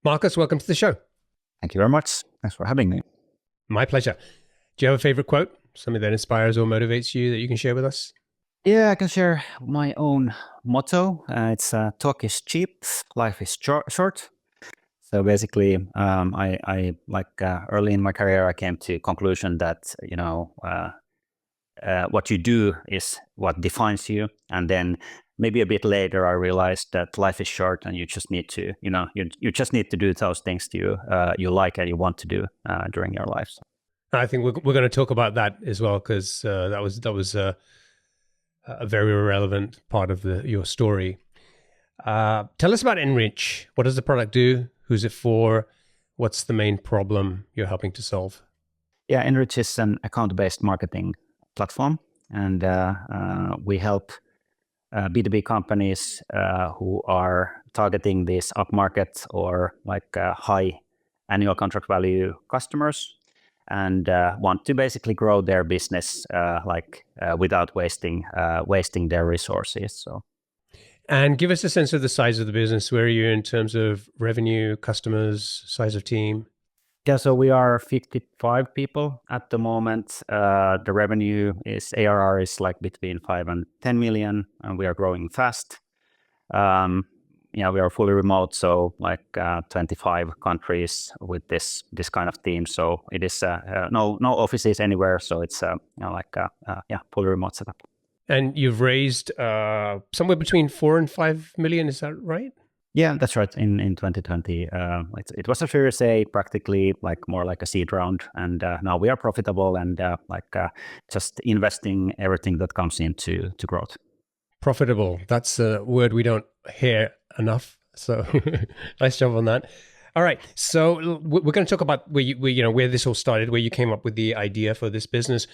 Markus, welcome to the show. Thank you very much. Thanks for having me. My pleasure. Do you have a favorite quote, something that inspires or motivates you that you can share with us? Yeah, I can share my own motto. It's talk is cheap, life is short. So basically, I early in my career, I came to conclusion that what you do is what defines you, and then maybe a bit later, I realized that life is short, and you just need to you just need to do those things you like and you want to do during your life. I think we're going to talk about that as well, because that was a very relevant part of your story. Tell us about N.Rich. What does the product do? Who's it for? What's the main problem you're helping to solve? Yeah, N.Rich is an account-based marketing platform, and we help B2B companies who are targeting these upmarket or high annual contract value customers and want to basically grow their business without wasting their resources. So. And give us a sense of the size of the business. Where are you in terms of revenue, customers, size of team? Yeah, so we are 55 people at the moment. The revenue ARR is between 5 and 10 million, and we are growing fast. We are fully remote, so 25 countries with this kind of team. So it is no offices anywhere. So it's fully remote setup. And you've raised somewhere between 4 and 5 million. Is that right? Yeah, that's right. In 2020, it was a Series A, practically more like a seed round, and now we are profitable and just investing everything that comes into growth. Profitable. That's a word we don't hear enough. So nice job on that. All right. So we're going to talk about where this all started, where you came up with the idea for this business.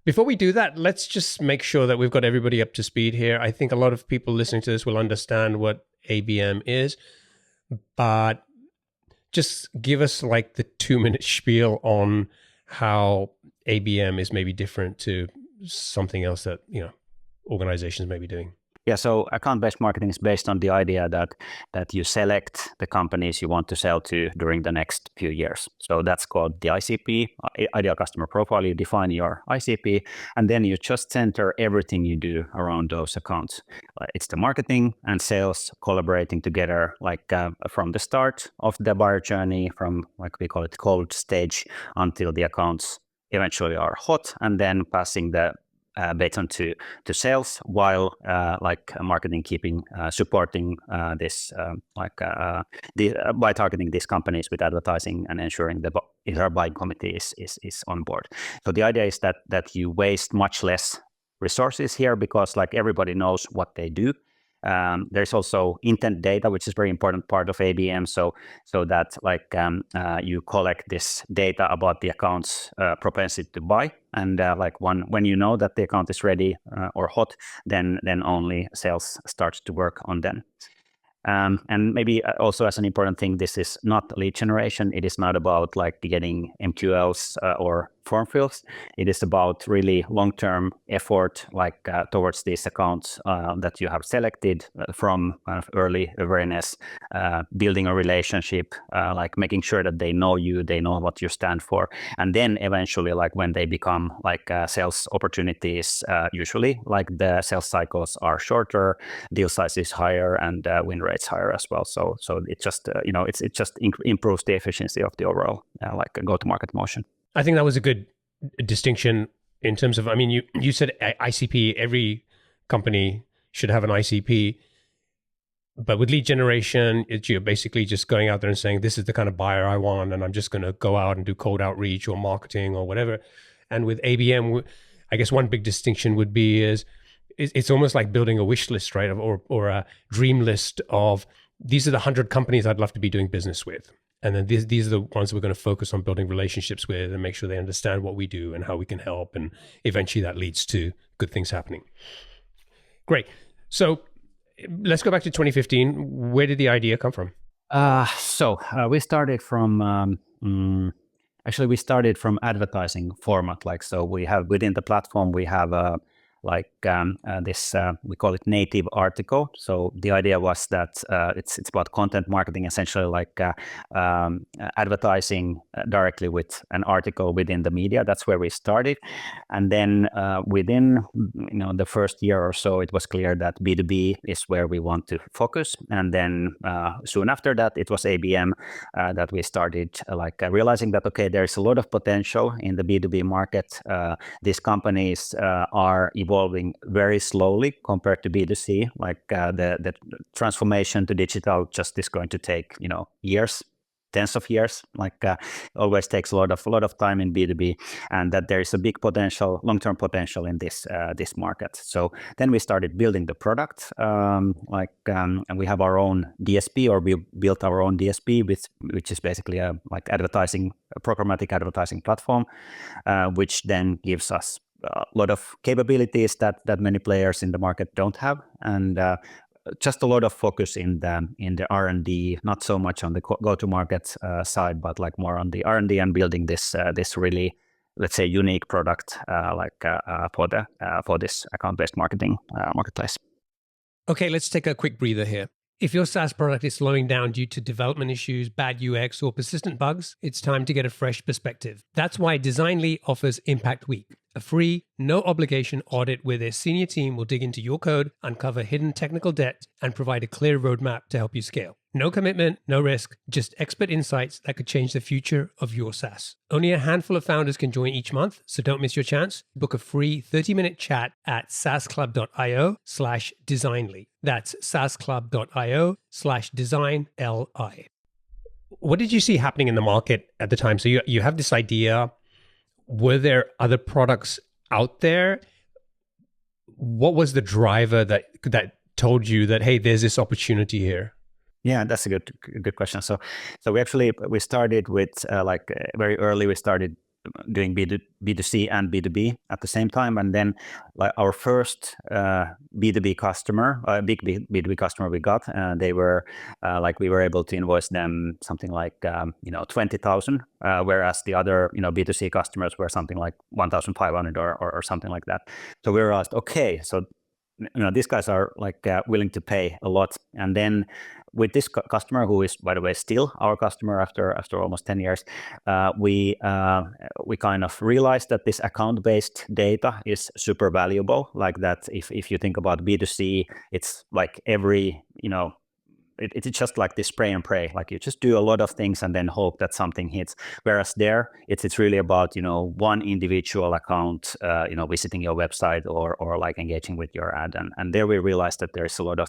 Before we do that, let's just make sure that we've got everybody up to speed here. I think a lot of people listening to this will understand what ABM is, but just give us the 2-minute spiel on how ABM is maybe different to something else that, organizations may be doing. Yeah, so account-based marketing is based on the idea that you select the companies you want to sell to during the next few years. So that's called the ICP, Ideal Customer Profile. You define your ICP, and then you just center everything you do around those accounts. It's the marketing and sales collaborating together, from the start of the buyer journey, from we call it cold stage, until the accounts eventually are hot, and then passing the baton to sales, while marketing keeping supporting this by targeting these companies with advertising and ensuring the entire buying committee is on board. So the idea is that you waste much less resources here, because everybody knows what they do. There's also intent data, which is a very important part of ABM. So that you collect this data about the account's propensity to buy, and when you know that the account is ready or hot, then only sales starts to work on them. And maybe also as an important thing, this is not lead generation. It is not about getting MQLs or form fills. It is about really long-term effort towards these accounts that you have selected, from kind of early awareness, building a relationship, making sure that they know you, they know what you stand for, and then eventually when they become sales opportunities, usually the sales cycles are shorter, deal size is higher, and win rates higher as well. So it just it just improves the efficiency of the overall go-to-market motion. I think that was a good distinction in terms of, you said ICP, every company should have an ICP, but with lead generation, you're basically just going out there and saying, this is the kind of buyer I want, and I'm just going to go out and do cold outreach or marketing or whatever. And with ABM, I guess one big distinction would be it's almost like building a wish list, right? Or a dream list of, these are the 100 companies I'd love to be doing business with. And then these are the ones we're going to focus on building relationships with and make sure they understand what we do and how we can help. And eventually that leads to good things happening. Great. So let's go back to 2015. Where did the idea come from? We started from, we started from advertising format. So we have within the platform, we have this we call it native article. So the idea was that it's about content marketing, essentially advertising directly with an article within the media. That's where we started, and then within the first year or so, it was clear that B2B is where we want to focus. And then soon after that, it was ABM that we started realizing that okay, there's a lot of potential in the B2B market. These companies are evolving very slowly compared to B2C. The transformation to digital just is going to take years, tens of years. Always takes a lot of time in B2B, and that there is a big potential, long-term potential in this market. So then we started building the product, and we have our own DSP, or we built our own DSP, which is basically a programmatic advertising platform, which then gives us a lot of capabilities that many players in the market don't have, and just a lot of focus in the R&D, not so much on the go-to-market side, but more on the R&D and building this really, let's say, unique product for this account-based marketing marketplace. Okay, let's take a quick breather here. If your SaaS product is slowing down due to development issues, bad UX, or persistent bugs, it's time to get a fresh perspective. That's why Designly offers Impact Week, a free, no-obligation audit where their senior team will dig into your code, uncover hidden technical debt, and provide a clear roadmap to help you scale. No commitment, no risk, just expert insights that could change the future of your SaaS. Only a handful of founders can join each month, so don't miss your chance. Book a free 30-minute chat at saasclub.io/designly. That's saasclub.io/designli. What did you see happening in the market at the time? So you have this idea. Were there other products out there? What was the driver that told you that, hey, there's this opportunity here? Yeah, that's a good question. So we started with very early. We started doing B2C and B2B at the same time, and then our first B2B customer, a big B2B customer we got, they were we were able to invoice them something like 20,000, whereas the other B2C customers were something like 1,500 or something like that. So we were asked, okay, so these guys are willing to pay a lot, and then with this customer, who is, by the way, still our customer after almost 10 years, we kind of realized that this account-based data is super valuable. Like that, if you think about B2C, it's like every it's just like this spray and pray. Like you just do a lot of things and then hope that something hits. Whereas there, it's really about one individual account, visiting your website or engaging with your ad. And there we realized that there is a lot of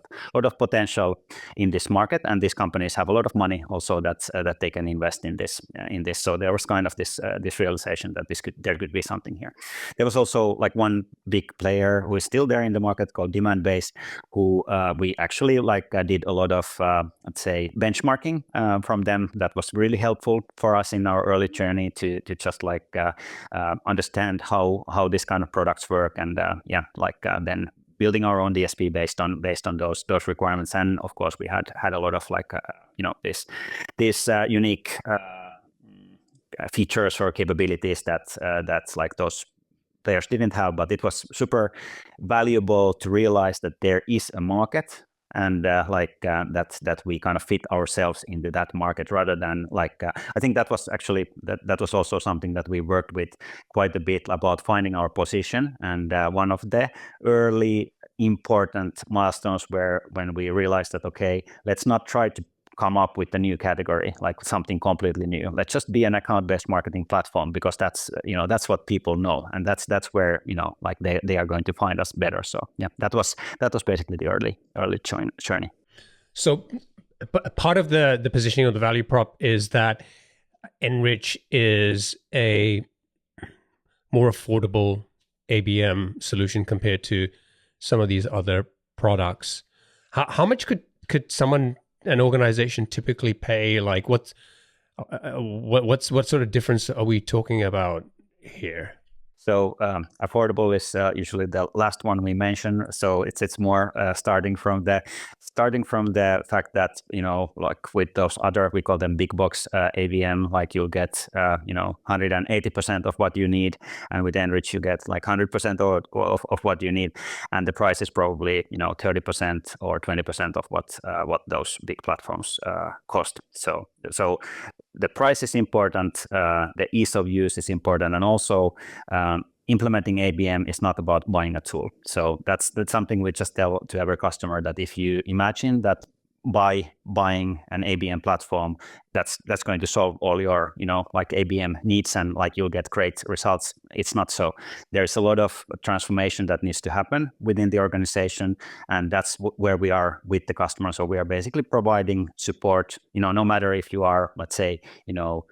potential in this market, and these companies have a lot of money also that they can invest in this. So there was kind of this realization that there could be something here. There was also one big player who is still there in the market called Demandbase, who we actually did a lot of let's say benchmarking from them. That was really helpful for us in our early journey to just understand how this kind of products work, and then building our own DSP based on those requirements. And of course we had a lot of this unique features or capabilities that those players didn't have, but it was super valuable to realize that there is a market, and that we kind of fit ourselves into that market, rather than I think that was actually that was also something that we worked with quite a bit about finding our position. And one of the early important milestones when we realized that, okay, let's not try to come up with a new category, like something completely new. Let's just be an account-based marketing platform, because that's what people know, and that's where they are going to find us better. So yeah, that was basically the early journey. So part of the positioning of the value prop is that N.Rich is a more affordable ABM solution compared to some of these other products. How much could an organization typically pay? What sort of difference are we talking about here? So affordable is usually the last one we mention. So it's more starting from the fact that, you know, like with those other, we call them big box ABM, like you'll get 180% of what you need, and with N.Rich you get like 100% of what you need, and the price is probably 30% or 20% of what those big platforms cost. So the price is important, the ease of use is important, and also implementing ABM is not about buying a tool. So that's something we just tell to every customer, that if you imagine that by buying an ABM platform, that's going to solve all your like ABM needs and like you'll get great results. It's not so. There's a lot of transformation that needs to happen within the organization, and that's where we are with the customer. So we are basically providing support, no matter if you are, let's say,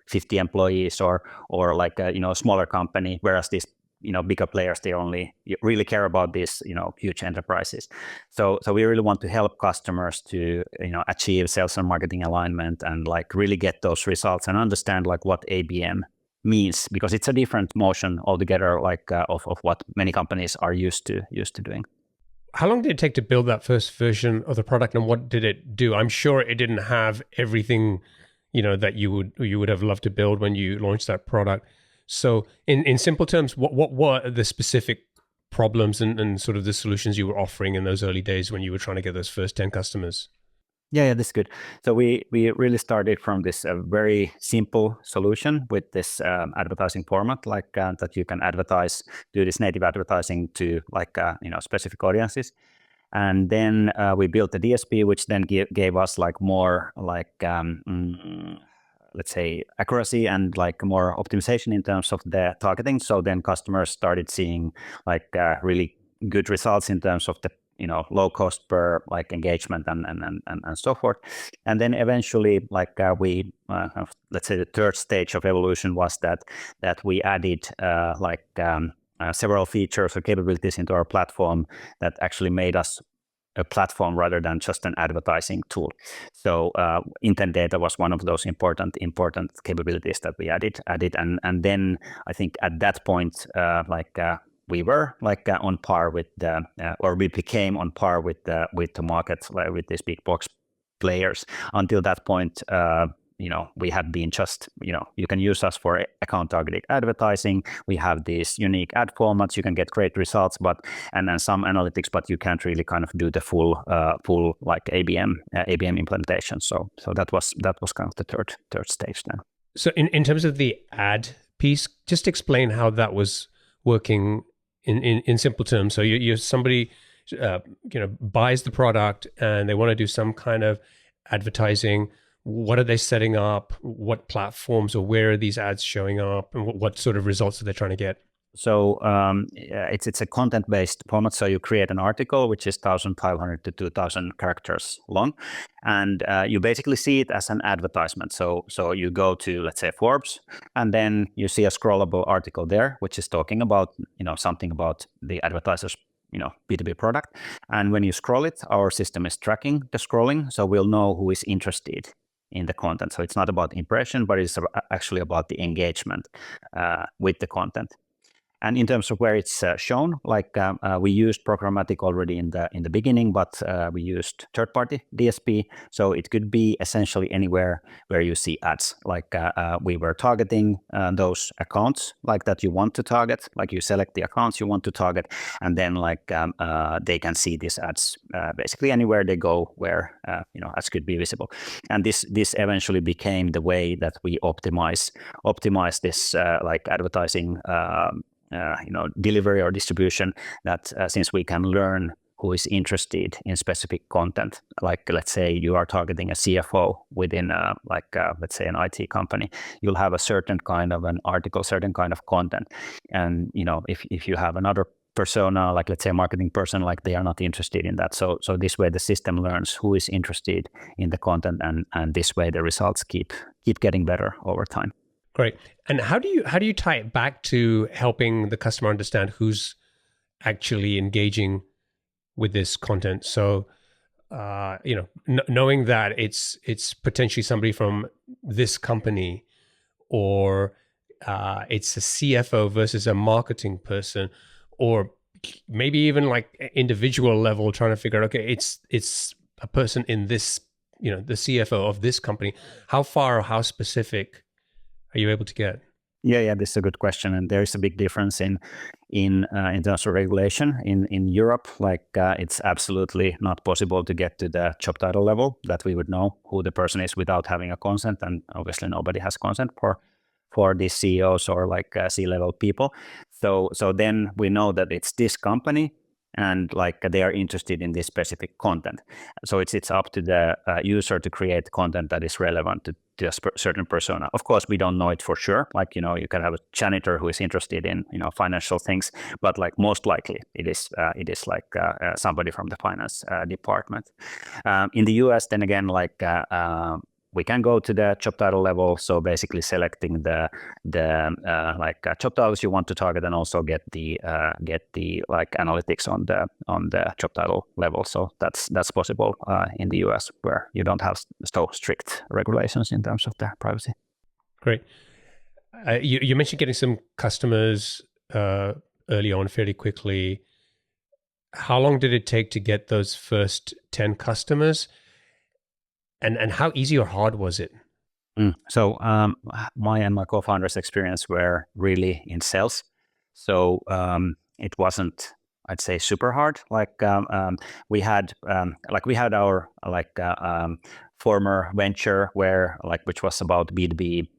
50 employees or like a smaller company, whereas this bigger players, they only really care about these huge enterprises. So we really want to help customers to achieve sales and marketing alignment and like really get those results and understand like what ABM means, because it's a different motion altogether, like of what many companies are used to doing. How long did it take to build that first version of the product, and what did it do? I'm sure it didn't have everything that you would have loved to build when you launched that product. So in simple terms, what were the specific problems and sort of the solutions you were offering in those early days when you were trying to get those first 10 customers? Yeah, that's good. So we really started from this very simple solution with this advertising format, like that you can do this native advertising to like specific audiences. And then we built the DSP, which then gave us like more like let's say accuracy and like more optimization in terms of the targeting. So then customers started seeing like really good results in terms of the low cost per like engagement and so forth. And then eventually like we let's say the third stage of evolution was that we added several features or capabilities into our platform that actually made us a platform rather than just an advertising tool. So intent data was one of those important capabilities that we added, and then I think at that point we were like on par with or we became on par with the market, with these big box players. Until that point, we had been just, you can use us for account targeted advertising. We have these unique ad formats. You can get great results, and then some analytics, but you can't really kind of do the full like ABM implementation. So that was kind of the third stage then. So in terms of the ad piece, just explain how that was working in simple terms. So you're somebody buys the product and they want to do some kind of advertising. What are they setting up? What platforms or where are these ads showing up? And what sort of results are they trying to get? So it's a content-based format. So you create an article which is 1,500 to 2,000 characters long, and you basically see it as an advertisement. So you go to, let's say, Forbes, and then you see a scrollable article there, which is talking about something about the advertiser's B2B product. And when you scroll it, our system is tracking the scrolling, so we'll know who is interested in the content. So it's not about impression, but it's actually about the engagement with the content. And in terms of where it's shown, like we used programmatic already in the beginning, but we used third-party DSP. So it could be essentially anywhere where you see ads. Like we were targeting those accounts like that you want to target. Like you select the accounts you want to target, and then like they can see these ads basically anywhere they go where ads could be visible. And this eventually became the way that we optimize this like advertising. Delivery or distribution, that since we can learn who is interested in specific content, like let's say you are targeting a CFO within let's say an IT company, you'll have a certain kind of an article, certain kind of content. And if you have another persona, like let's say a marketing person, like they are not interested in that. So this way the system learns who is interested in the content, and this way the results keep getting better over time. Great. And how do you tie it back to helping the customer understand who's actually engaging with this content? So, knowing that it's potentially somebody from this company, or it's a CFO versus a marketing person, or maybe even like individual level trying to figure out, okay, it's a person in this, the CFO of this company. How far or how specific are you able to get? Yeah, this is a good question, and there is a big difference in terms of regulation in Europe. Like it's absolutely not possible to get to the job title level that we would know who the person is without having a consent, and obviously nobody has consent for these CEOs or like C-level people. So then we know that it's this company, and like they are interested in this specific content. So it's up to the user to create content that is relevant to a certain persona. Of course, we don't know it for sure. Like, you can have a janitor who is interested in, financial things, but like most likely it is like somebody from the finance department. In the US, then again, like we can go to the job title level. So basically selecting the job titles you want to target, and also get the like analytics on the job title level. So that's possible in the US, where you don't have so strict regulations in terms of the privacy. Great. You mentioned getting some customers early on, fairly quickly. How long did it take to get those first 10 customers? And how easy or hard was it? So my and my co-founders' experience were really in sales. So it wasn't, I'd say, super hard. Like we had our former venture which was about B2B.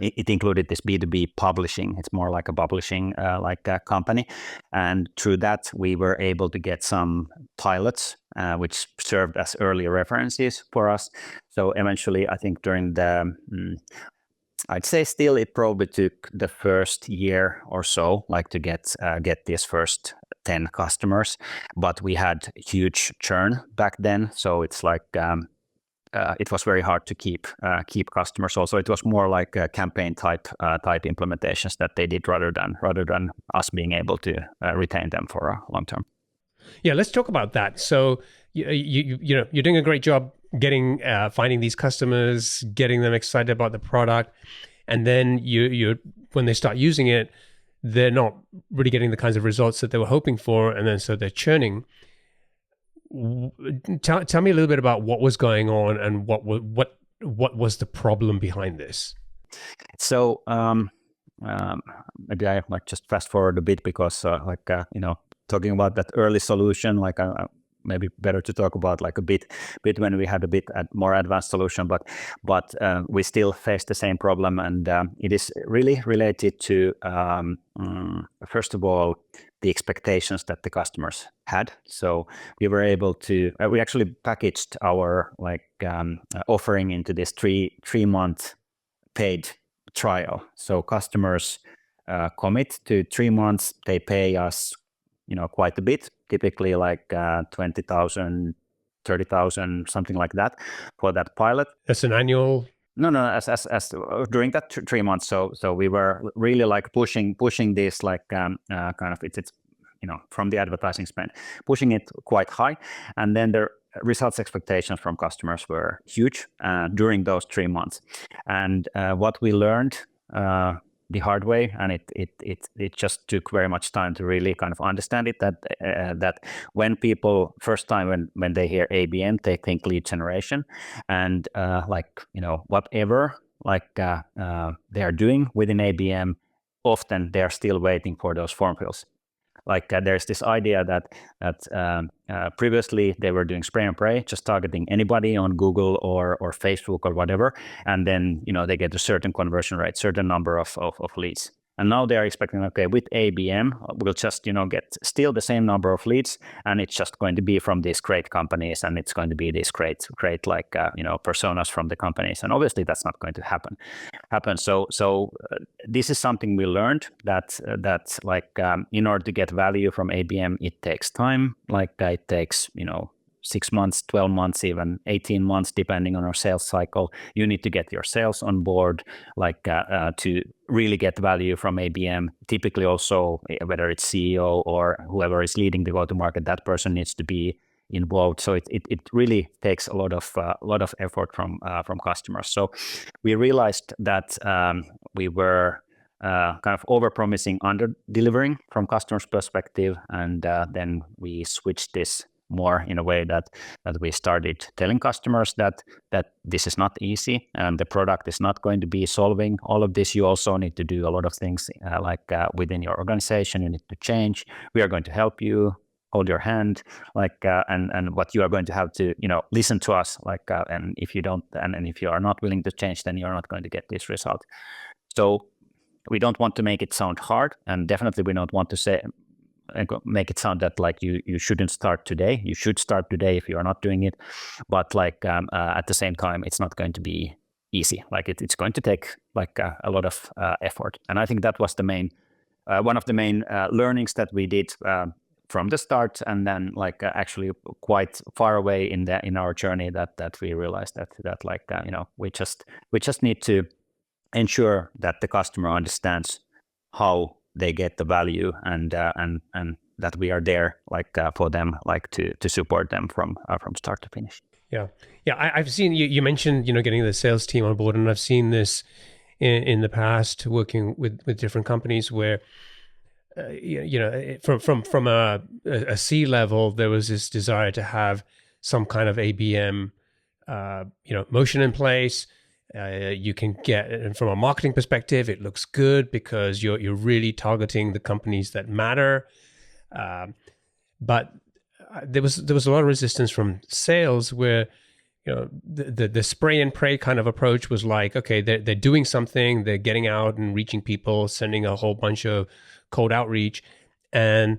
It included this B2B publishing. It's more like a publishing company. And through that, we were able to get some pilots, which served as early references for us. So eventually, I think during I'd say still it probably took the first year or so, like to get these first 10 customers. But we had huge churn back then. So it's like it was very hard to keep customers. Also, it was more like a campaign type implementations that they did rather than us being able to retain them for a long term. Yeah, let's talk about that. So you're doing a great job getting finding these customers, getting them excited about the product, and then you when they start using it, they're not really getting the kinds of results that they were hoping for, and then so they're churning. Tell me a little bit about what was going on and what was the problem behind this. So maybe I might just fast forward a bit, because talking about that early solution, maybe better to talk about like a bit when we had a bit more advanced solution, but we still face the same problem, and it is really related to first of all the expectations that the customers had. So we were able to we actually packaged our offering into this three month paid trial. So customers commit to 3 months, they pay us quite a bit, typically like 20,000, 30,000, something like that for that pilot. That's an annual? No, as during that 3 months. So we were really like pushing this kind of it's from the advertising spend, pushing it quite high, and then the results expectations from customers were huge during those 3 months. And what we learned the hard way, and it just took very much time to really kind of understand it, that when people first time when they hear ABM, they think lead generation, and whatever they are doing within ABM, often they are still waiting for those form fills. There's this idea that previously they were doing spray and pray, just targeting anybody on Google or Facebook or whatever, and then they get a certain conversion rate, certain number of leads. And now they are expecting, okay, with ABM, we'll just get still the same number of leads, and it's just going to be from these great companies, and it's going to be these great personas from the companies. And obviously that's not going to happen. So this is something we learned that in order to get value from ABM, it takes time. It takes 6 months, 12 months, even 18 months, depending on our sales cycle. You need to get your sales on board, to really get value from ABM. Typically also, whether it's CEO or whoever is leading the go-to-market, that person needs to be involved. So it really takes a lot of effort from customers. So we realized that we were kind of over-promising, under-delivering from customer's perspective, and then we switched this more in a way that we started telling customers that this is not easy and the product is not going to be solving all of this. You also need to do a lot of things within your organization. You need to change. We are going to help you, hold your hand, and what you are going to have to listen to us, and if you don't, and if you are not willing to change, then you're not going to get this result. So we don't want to make it sound hard, and definitely we don't want to make it sound that you shouldn't start today. You should start today if you are not doing it, but at the same time, it's not going to be easy. It's going to take a lot of effort, and I think that was the main one of the main learnings that we did from the start, and then actually quite far away in our journey that we realized that we just need to ensure that the customer understands how they get the value, and that we are there for them, to support them from start to finish. Yeah. I've seen you mentioned getting the sales team on board, and I've seen this in the past working with different companies where from a C level there was this desire to have some kind of ABM motion in place. You can get, and from a marketing perspective, it looks good because you're really targeting the companies that matter. But there was a lot of resistance from sales where the spray and pray kind of approach was like, okay, they're doing something, they're getting out and reaching people, sending a whole bunch of cold outreach, and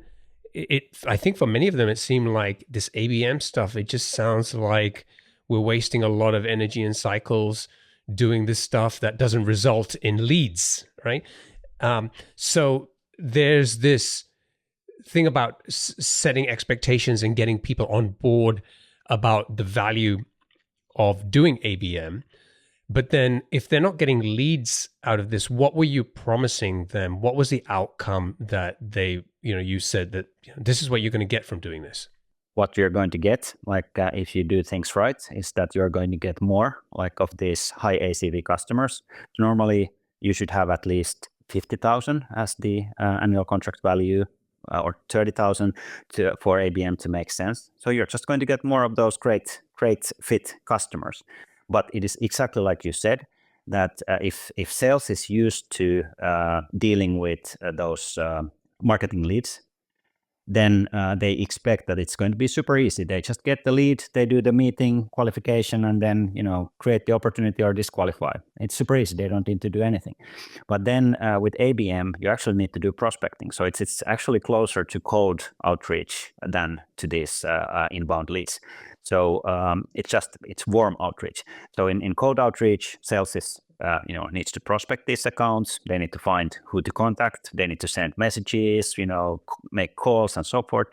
I think for many of them it seemed like this ABM stuff, it just sounds like we're wasting a lot of energy and cycles doing this stuff that doesn't result in leads, right? So there's this thing about setting expectations and getting people on board about the value of doing ABM. But then if they're not getting leads out of this, what were you promising them? What was the outcome that they, you said that this is what you're going to get from doing this? What you're going to get, if you do things right, is that you're going to get more of these high ACV customers. Normally, you should have at least 50,000 as the annual contract value, or 30,000 for ABM to make sense. So you're just going to get more of those great fit customers. But it is exactly like you said, that if sales is used to dealing with those marketing leads, then they expect that it's going to be super easy. They just get the lead, they do the meeting, qualification, and then create the opportunity or disqualify. It's super easy. They don't need to do anything. But then with ABM, you actually need to do prospecting. So it's actually closer to cold outreach than to these inbound leads. So it's warm outreach. So in cold outreach, sales is needs to prospect these accounts. They need to find who to contact. They need to send messages, make calls and so forth.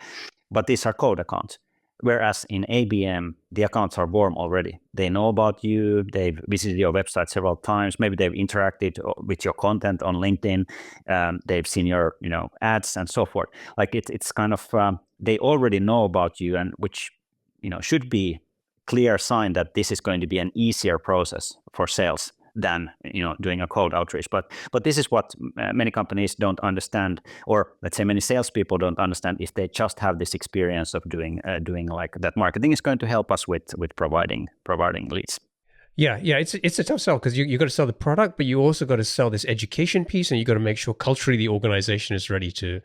But these are cold accounts. Whereas in ABM, the accounts are warm already. They know about you. They've visited your website several times. Maybe they've interacted with your content on LinkedIn. They've seen your, ads and so forth. It's kind of, they already know about you, and which, should be clear sign that this is going to be an easier process for sales than doing a cold outreach. But this is what many companies don't understand, or let's say many salespeople don't understand, if they just have this experience of doing like that. Marketing is going to help us with providing leads. Yeah, it's a tough sell because you got to sell the product, but you also got to sell this education piece, and you got to make sure culturally the organization is ready to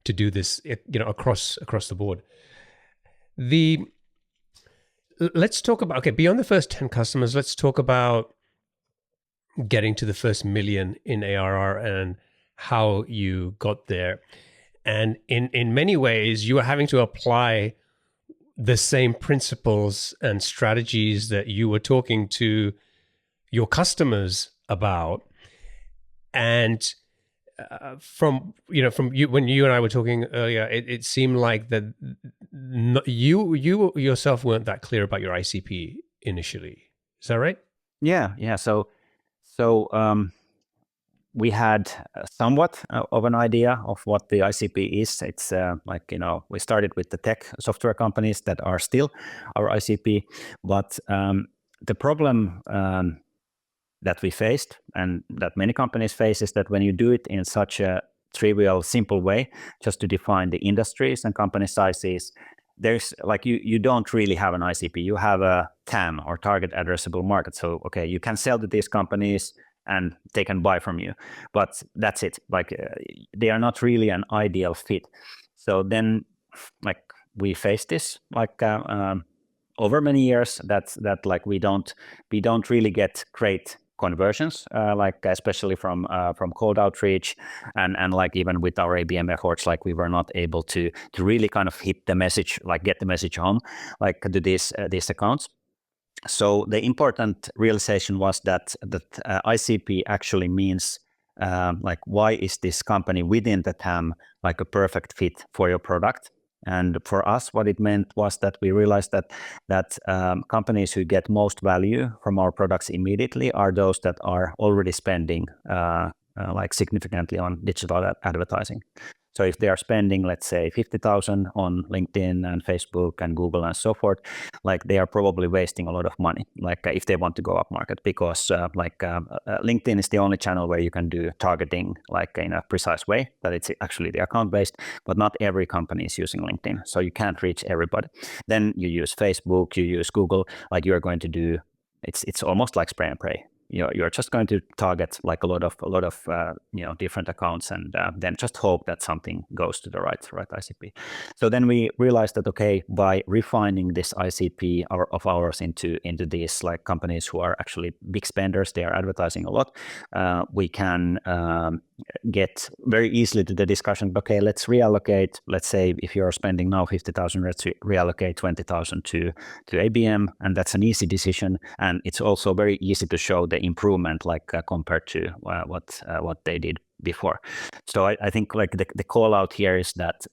do this, across the board. Let's talk about, beyond the first 10 customers, let's talk about getting to the first million in ARR and how you got there. And in many ways, you are having to apply the same principles and strategies that you were talking to your customers about. And from you, when you and I were talking earlier, it seemed like that you yourself weren't that clear about your ICP initially. Is that right? Yeah. So we had somewhat of an idea of what the ICP is. It's we started with the tech software companies that are still our ICP, but the problem that we faced and that many companies face is that when you do it in such a trivial, simple way, just to define the industries and company sizes, there's like you don't really have an ICP. You have a TAM, or target addressable market. So okay, you can sell to these companies and they can buy from you, but that's it. Like they are not really an ideal fit. So then, like we face this like over many years that like we don't really get great conversions, like especially from cold outreach, and like even with our ABM efforts, like we were not able to really kind of hit the message, like get the message home, like to these accounts. So the important realization was that ICP actually means like why is this company within the TAM like a perfect fit for your product. And for us, what it meant was that we realized that companies who get most value from our products immediately are those that are already spending like significantly on digital advertising. So if they are spending, let's say, 50,000 on LinkedIn and Facebook and Google and so forth, like they are probably wasting a lot of money, like if they want to go up market, because LinkedIn is the only channel where you can do targeting like in a precise way, that it's actually the account based, but not every company is using LinkedIn. So you can't reach everybody. Then you use Facebook, you use Google, like you're going to do, it's almost like spray and pray. You're just going to target like a lot of different accounts, and then just hope that something goes to the right ICP. So then we realized that okay, by refining this ICP of ours into these like companies who are actually big spenders, they are advertising a lot, we can get very easily to the discussion. Okay, let's reallocate. Let's say if you're spending now 50,000, let's reallocate 20,000 to ABM, and that's an easy decision, and it's also very easy to show the improvement like compared to what they did before. So I think like the call out here is that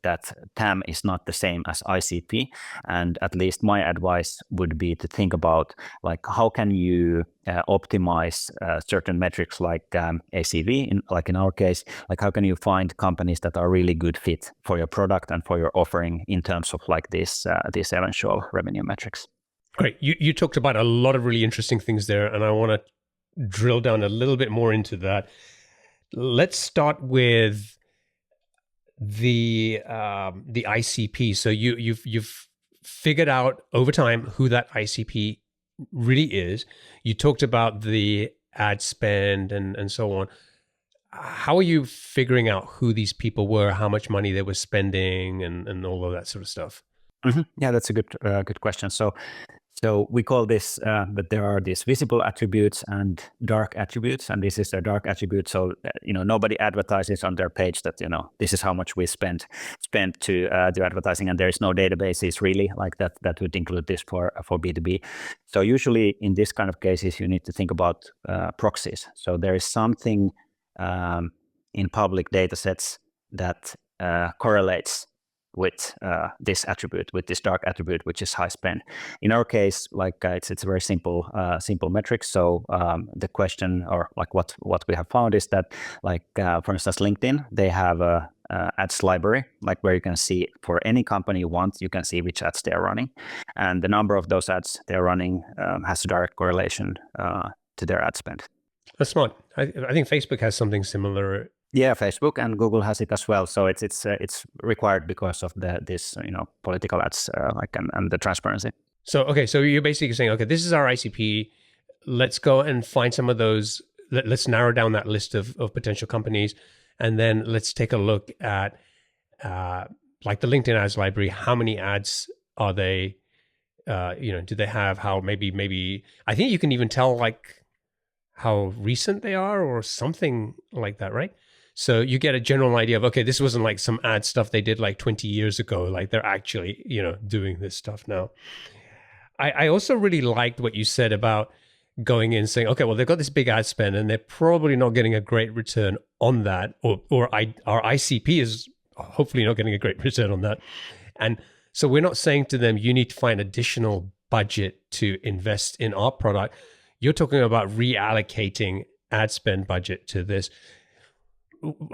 TAM is not the same as ICP, and at least my advice would be to think about like how can you optimize certain metrics like ACV, in our case, like how can you find companies that are really good fit for your product and for your offering in terms of like this eventual revenue metrics. Great. You talked about a lot of really interesting things there, and I want to drill down a little bit more into that. Let's start with the ICP. So you've figured out over time who that ICP really is. You talked about the ad spend and so on. How are you figuring out who these people were, how much money they were spending, and all of that sort of stuff? Mm-hmm. Yeah, that's a good question. So we call this that there are these visible attributes and dark attributes, and this is a dark attribute. So nobody advertises on their page that this is how much we spent to advertising, and there is no databases really like that would include this for B2B. So usually in this kind of cases you need to think about proxies. So there is something in public data sets that correlates with this attribute, with this dark attribute, which is high spend. In our case, like it's a very simple metric. So the question, or like what we have found is that, like for instance, LinkedIn, they have a ads library, like where you can see for any company you want, you can see which ads they're running, and the number of those ads they're running has a direct correlation to their ad spend. That's smart. I think Facebook has something similar. Yeah, Facebook and Google has it as well. So it's required because of this political ads and the transparency. So you're basically saying, okay, this is our ICP. Let's go and find some of those. Let's narrow down that list of potential companies, and then let's take a look at like the LinkedIn ads library. How many ads are they? Do they have? How maybe? I think you can even tell like how recent they are or something like that, right? So you get a general idea of, okay, this wasn't like some ad stuff they did like 20 years ago. Like they're actually, doing this stuff now. I also really liked what you said about going in saying, okay, well, they've got this big ad spend and they're probably not getting a great return on that. Or our ICP is hopefully not getting a great return on that. And so we're not saying to them, you need to find additional budget to invest in our product. You're talking about reallocating ad spend budget to this.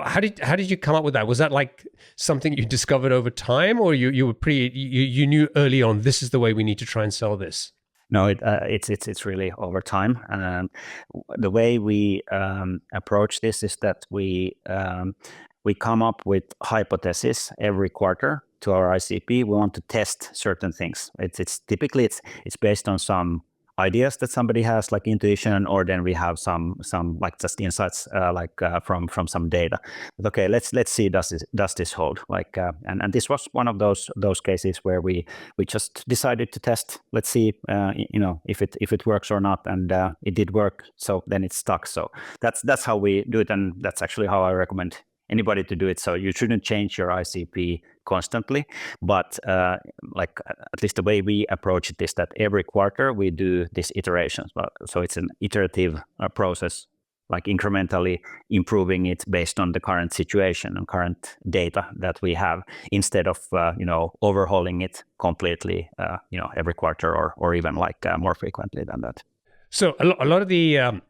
How did you come up with that? Was that like something you discovered over time, or you were you knew early on this is the way we need to try and sell this? No, it's really over time. The way we approach this is that we come up with hypothesis every quarter to our ICP. We want to test certain things. It's typically based on some ideas that somebody has, like intuition, or then we have some like just insights from some data. But okay, let's see, does this hold? And this was one of those cases where we just decided to test. Let's see, if it works or not, and it did work. So then it stuck. So that's how we do it, and that's actually how I recommend anybody to do it. So you shouldn't change your ICP constantly, but at least the way we approach it is that every quarter we do these iterations. So it's an iterative process, like incrementally improving it based on the current situation and current data that we have, instead of overhauling it completely every quarter, or even more frequently than that. So a lot of the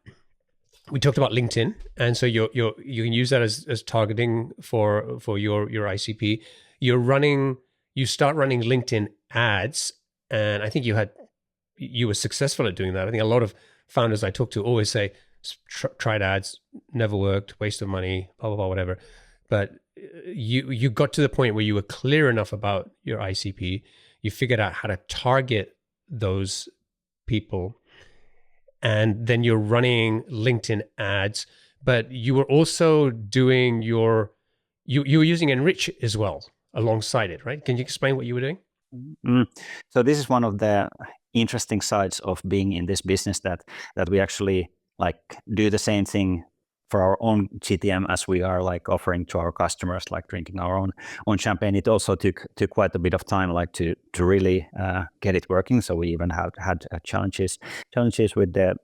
we talked about LinkedIn, and so you can use that as targeting for your ICP. You start running LinkedIn ads, and I think you were successful at doing that. I think a lot of founders I talk to always say, tried ads, never worked, waste of money, blah blah blah, whatever. But you got to the point where you were clear enough about your ICP. You figured out how to target those people, and then you're running LinkedIn ads. But you were also doing you were using N.Rich as well alongside it, right? Can you explain what you were doing? So this is one of the interesting sides of being in this business, that we actually do the same thing for our own GTM as we are offering to our customers, like drinking our own champagne. It also took quite a bit of time to really get it working. So we even had challenges with the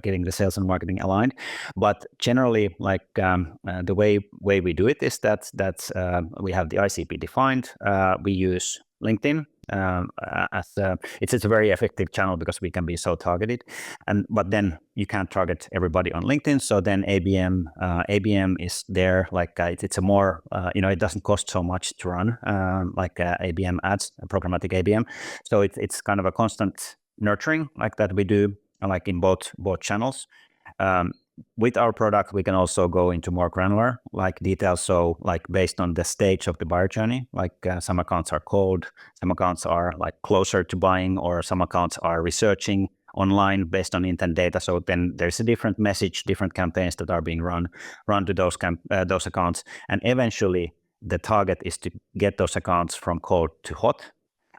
getting the sales and marketing aligned. But generally, the way we do it is that we have the ICP defined. We use LinkedIn it's a very effective channel because we can be so targeted, but then you can't target everybody on LinkedIn. So then ABM is there. It's a more it doesn't cost so much to run ABM ads, programmatic ABM. So it's kind of a constant nurturing that we do in both channels. With our product, we can also go into more granular details. So based on the stage of the buyer journey, some accounts are cold, some accounts are closer to buying, or some accounts are researching online based on intent data. So then there's a different message, different campaigns that are being run to those accounts. And eventually the target is to get those accounts from cold to hot.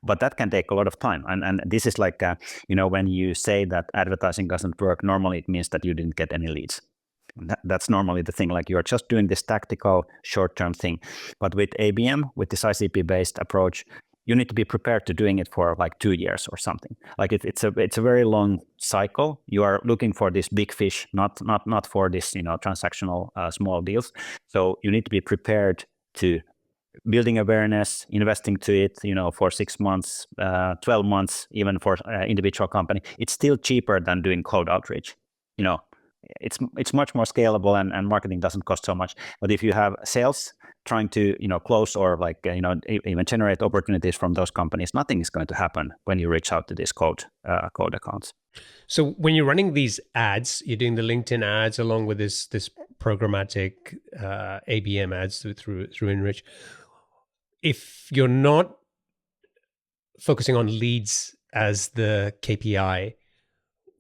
But that can take a lot of time. And this is when you say that advertising doesn't work, normally it means that you didn't get any leads. That's normally the thing, you're just doing this tactical short-term thing. But with ABM, with this ICP-based approach, you need to be prepared to doing it for 2 years or something. It's a very long cycle. You are looking for this big fish, not for this transactional small deals. So you need to be prepared to building awareness, investing to it, for 6 months, 12 months, even for individual company. It's still cheaper than doing cold outreach. It's much more scalable, and marketing doesn't cost so much. But if you have sales trying to close or even generate opportunities from those companies, nothing is going to happen when you reach out to these cold accounts. So when you're running these ads, you're doing the LinkedIn ads along with this programmatic ABM ads through N.Rich. If you're not focusing on leads as the KPI,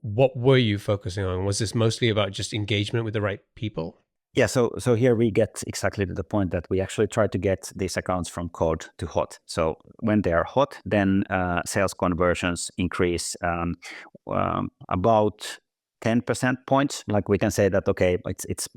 what were you focusing on? Was this mostly about just engagement with the right people? Yeah, so here we get exactly to the point that we actually try to get these accounts from cold to hot. So when they are hot, then sales conversions increase about 10% points. We can say that, okay, it's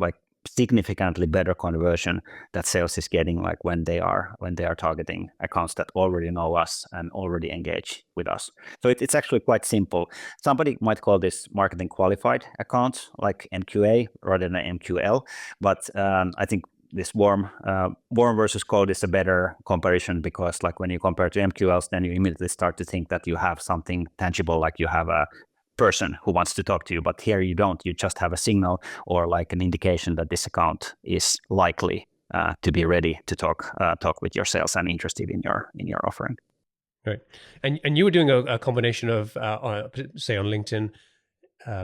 significantly better conversion that sales is getting when they are targeting accounts that already know us and already engage with us. So it's actually quite simple. Somebody might call this marketing qualified accounts, like MQA rather than MQL, but I think this warm versus cold is a better comparison, because when you compare to MQLs, then you immediately start to think that you have something tangible, like you have a person who wants to talk to you. But here you don't. You just have a signal or an indication that this account is likely to be ready to talk with your sales and interested in your offering. Right. And you were doing a combination of, say, on LinkedIn,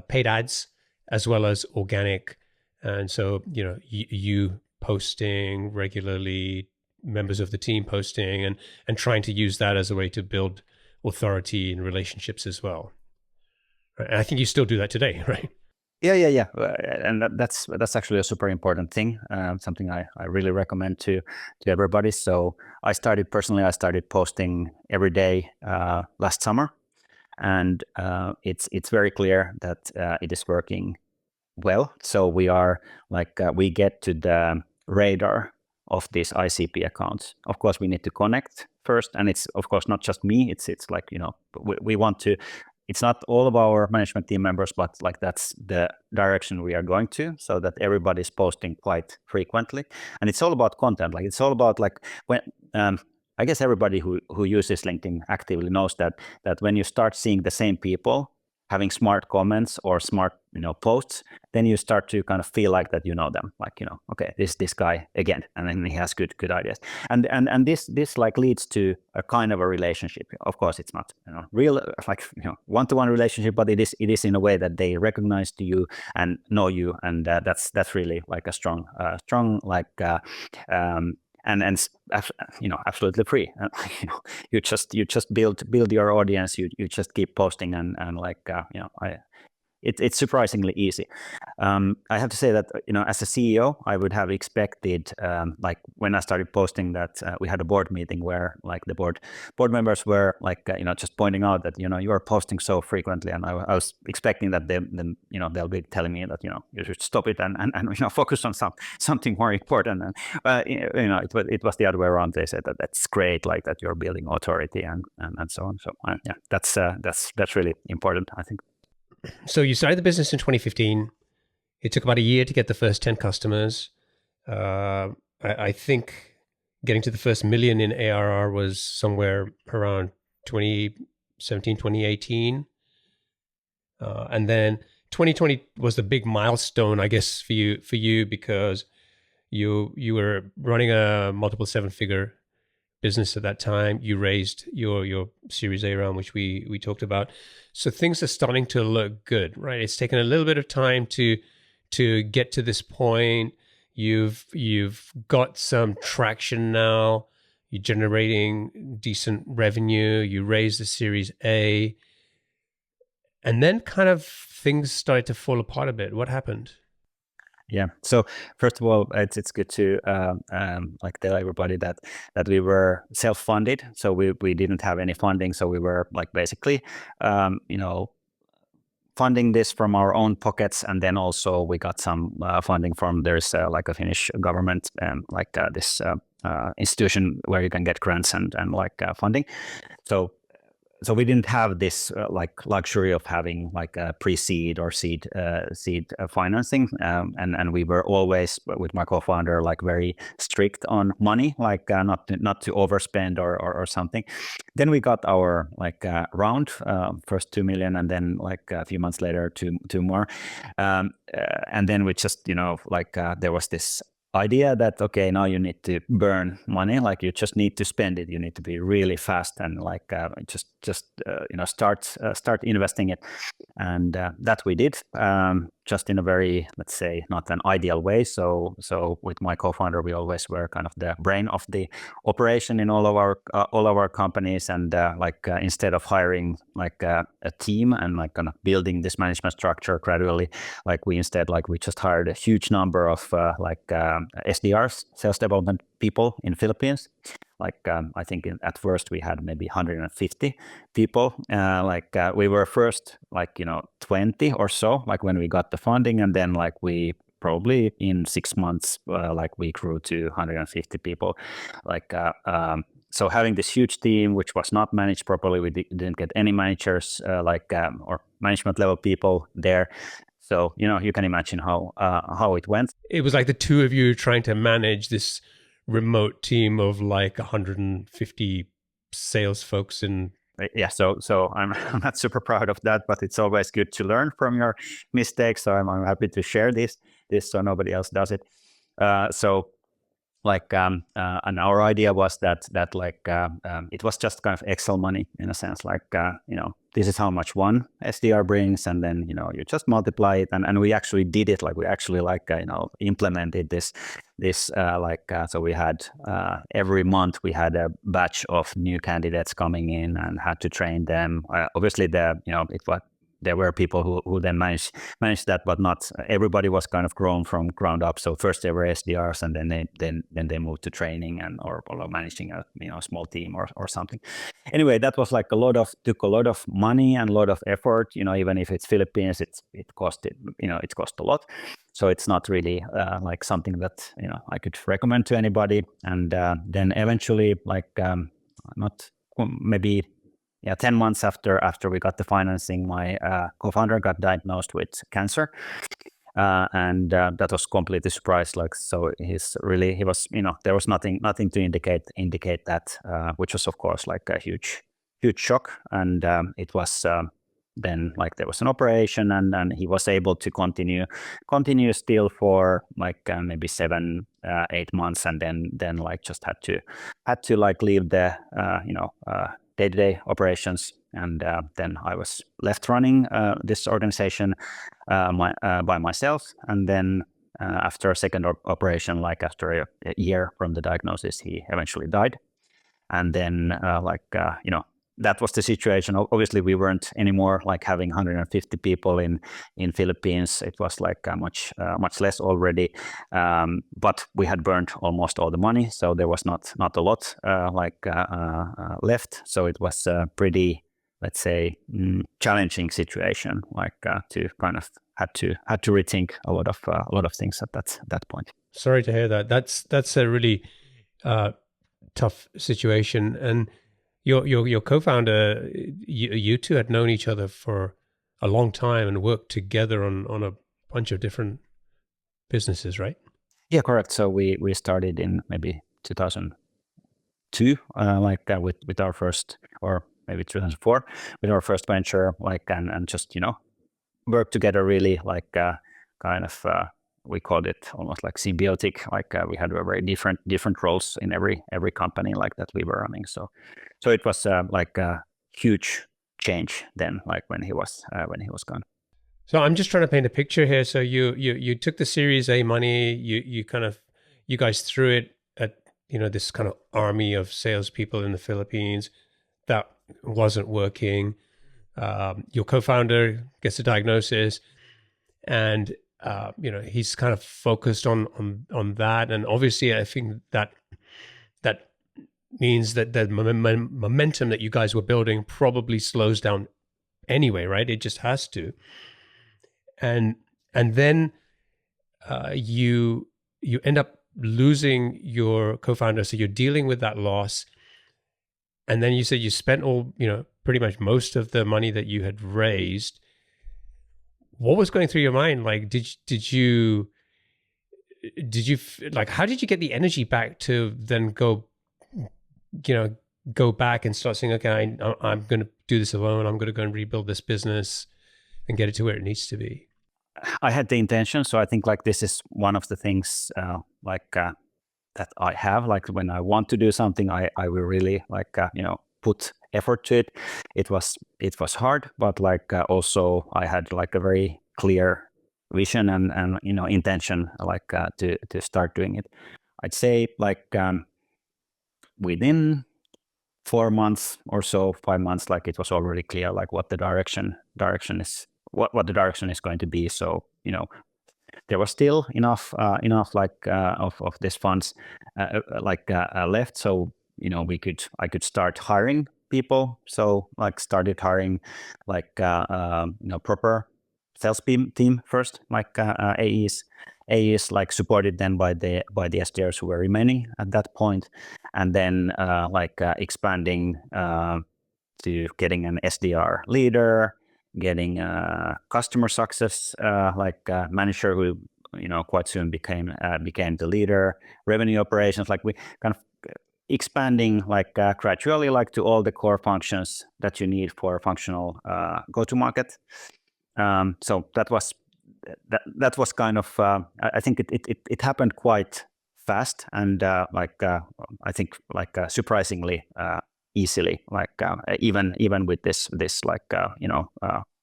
paid ads as well as organic. And so, you posting regularly, members of the team posting, and trying to use that as a way to build authority and relationships as well. Right? And I think you still do that today, right? Yeah. And that's actually a super important thing. Something I really recommend to everybody. So I started posting every day last summer, and it's very clear that it is working well. So we are we get to the radar of these ICP accounts. Of course, we need to connect first, and it's of course not just me. It's like we want to. It's not all of our management team members, but like that's the direction we are going to, so that everybody's posting quite frequently, and it's all about content. Like it's all about like when. I guess everybody who uses LinkedIn actively knows that when you start seeing the same people having smart comments or smart posts, then you start to kind of feel like that them, like okay, this guy again, and then he has good ideas, and this like leads to a kind of a relationship. Of course, it's not real like one-to-one relationship, but it is in a way that they recognize to you and know you, and that's really like a strong like and absolutely free. You just build your audience. You just keep posting and like it's surprisingly easy. I have to say that as a CEO, I would have expected like when I started posting that we had a board meeting where like the board members were like just pointing out that you are posting so frequently, and I was expecting that they'll be telling me that you should stop it and focus on something more important. And it was the other way around. They said that that's great, like that you're building authority and so on. So yeah, that's really important, I think. So you started the business in 2015. It took about a year to get the first 10 customers. I think getting to the first million in ARR was somewhere around 2017, 2018. And then 2020 was the big milestone, I guess, for you because you were running a multiple seven-figure business at that time. You raised your Series A round, which we talked about. So things are starting to look good, right? It's taken a little bit of time to get to this point. You've got some traction now. You're generating decent revenue. You raised the Series A, and then kind of things started to fall apart a bit. What happened? Yeah. So first of all, it's good to like tell everybody that we were self-funded. So we didn't have any funding. So we were like basically, funding this from our own pockets, and then also we got some funding from there's like a Finnish government like this institution where you can get grants and like funding. So we didn't have this like luxury of having like a pre-seed or seed financing, and we were always with my co-founder like very strict on money, like not to overspend or something. Then we got our like round, first 2 million, and then like a few months later two more, and then we just like there was this idea that okay, now you need to burn money, like you just need to spend it, you need to be really fast and like just start investing it, and that we did, just in a very, let's say, not an ideal way. So with my co-founder, we always were kind of the brain of the operation in all of our companies, and like instead of hiring like a team and like kind of building this management structure gradually, like we just hired a huge number of SDRs, sales development people in Philippines. Like I think at first we had maybe 150 people. We were first 20 or so, like when we got the funding, and then like we probably in 6 months like we grew to 150 people. So having this huge team, which was not managed properly, we didn't get any managers or management level people there. So you can imagine how it went. It was like the two of you trying to manage this remote team of like 150 sales folks in. Yeah, so I'm not super proud of that, but it's always good to learn from your mistakes. So I'm happy to share this so nobody else does it. So and our idea was that it was just kind of Excel money in a sense, this is how much one SDR brings, and then you just multiply it, and we actually did it, we actually implemented this so we had every month we had a batch of new candidates coming in and had to train them. Obviously there were people who then managed that, but not everybody was kind of grown from ground up. So first they were SDRs, and then they moved to training or managing a small team or something. Anyway, that was took a lot of money and a lot of effort. Even if it's Philippines, it cost a lot. So it's not really something that I could recommend to anybody. And then eventually, maybe 10 months after we got the financing, my co-founder got diagnosed with cancer, and that was completely surprise. So he was there was nothing to indicate that, which was of course a huge shock. And it was then there was an operation, and he was able to continue still for maybe 7-8 months, and then just had to leave the day-to-day operations, and then I was left running this organization by myself. And then after a second operation, after a year from the diagnosis, he eventually died. And then that was the situation. Obviously, we weren't anymore having 150 people in Philippines. It was much less already, but we had burned almost all the money, so there was not a lot left. So it was a pretty, let's say, challenging situation. To kind of had to rethink a lot of things at that point. Sorry to hear that. That's a really tough situation. And your co-founder, you two had known each other for a long time and worked together on a bunch of different businesses, right? Yeah, correct. So we started in maybe 2002, with our first, or maybe 2004, with our first venture, and just work together really, kind of we called it almost symbiotic. We had very different roles in every company that we were running. So it was a huge change then, when he was gone. So I'm just trying to paint a picture here. So you took the Series A money, you guys threw it at this kind of army of salespeople in the Philippines that wasn't working. Your co-founder gets a diagnosis, and he's kind of focused on that. And obviously, I think that means that the momentum that you guys were building probably slows down anyway, right? It just has to. And then you end up losing your co-founder, so you're dealing with that loss. And then you said you spent all, pretty much most of the money that you had raised. What was going through your mind? Did you how did you get the energy back to then go back and start saying, okay, I'm going to do this alone. I'm going to go and rebuild this business and get it to where it needs to be? I had the intention. So I think this is one of the things that I have. When I want to do something, I will really put effort to it. It was hard, but also I had a very clear vision and intention to start doing it. I'd say within 4 months or so, 5 months, it was already clear what the direction is, what the direction is going to be. So there was still enough of this funds left, so I could start hiring people. So started hiring proper sales team first, AEs supported then by the SDRs who were remaining at that point, and then expanding to getting an SDR leader, getting a customer success manager who quite soon became the leader, revenue operations. We kind of expanding gradually to all the core functions that you need for a functional go-to-market. So that was kind of I think it happened quite fast and I think surprisingly easily, even with this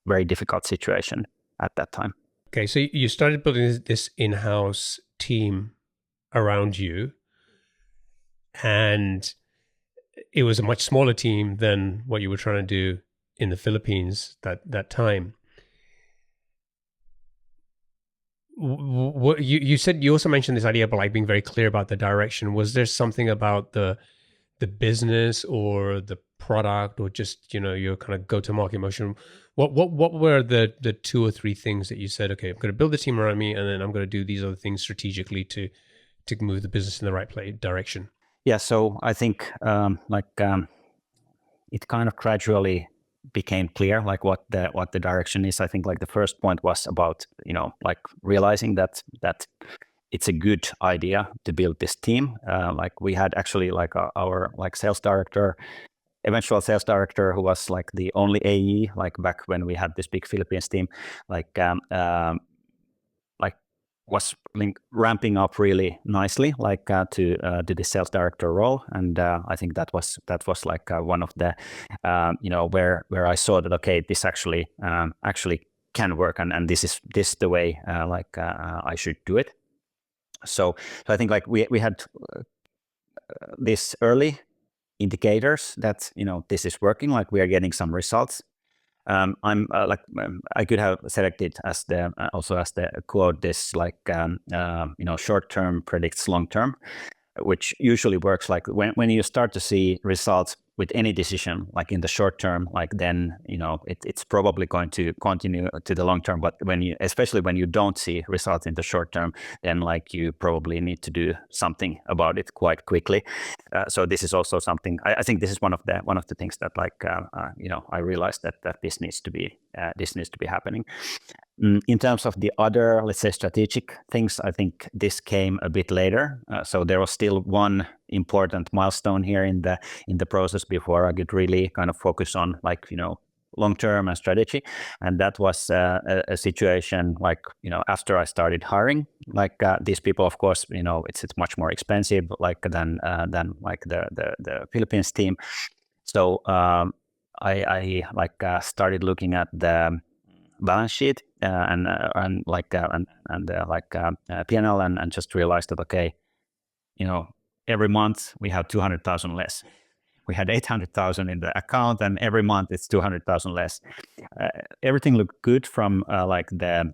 very difficult situation at that time. Okay, so you started building this in-house team around you, and it was a much smaller team than what you were trying to do in the Philippines that time. What you said, you also mentioned this idea about like being very clear about the direction. Was there something about the business or the product or just, your kind of go-to-market motion? What were the 2 or 3 things that you said, okay, I'm going to build a team around me, and then I'm going to do these other things strategically to move the business in the right direction? Yeah, so I think it kind of gradually became clear like what the direction is. I think like the first point was about realizing that it's a good idea to build this team. Like we had actually our sales director, eventual sales director, who was like the only AE like back when we had this big Philippines team, was ramping up really nicely to the sales director role, and I think that was like one of the where I saw that okay, this actually can work, and this is the way I should do it. So I think like we had these early indicators that this is working, like we are getting some results. I could have selected as the quote this short term predicts long term, which usually works like when you start to see results with any decision, like in the short term, like then it's probably going to continue to the long term. But especially when you don't see results in the short term, then like you probably need to do something about it quite quickly. So this is also something I think this is one of the things that I realized that this needs to be happening. In terms of the other, let's say, strategic things, I think this came a bit later. So there was still one important milestone here in the process before I could really kind of focus on long-term and strategy, and that was a situation after I started hiring these people. Of course, it's much more expensive than the Philippines team. So I started looking at the balance sheet and P&L and just realized that okay, every month we have 200,000 less. We had 800,000 in the account, and every month it's 200,000 less. Everything looked good from the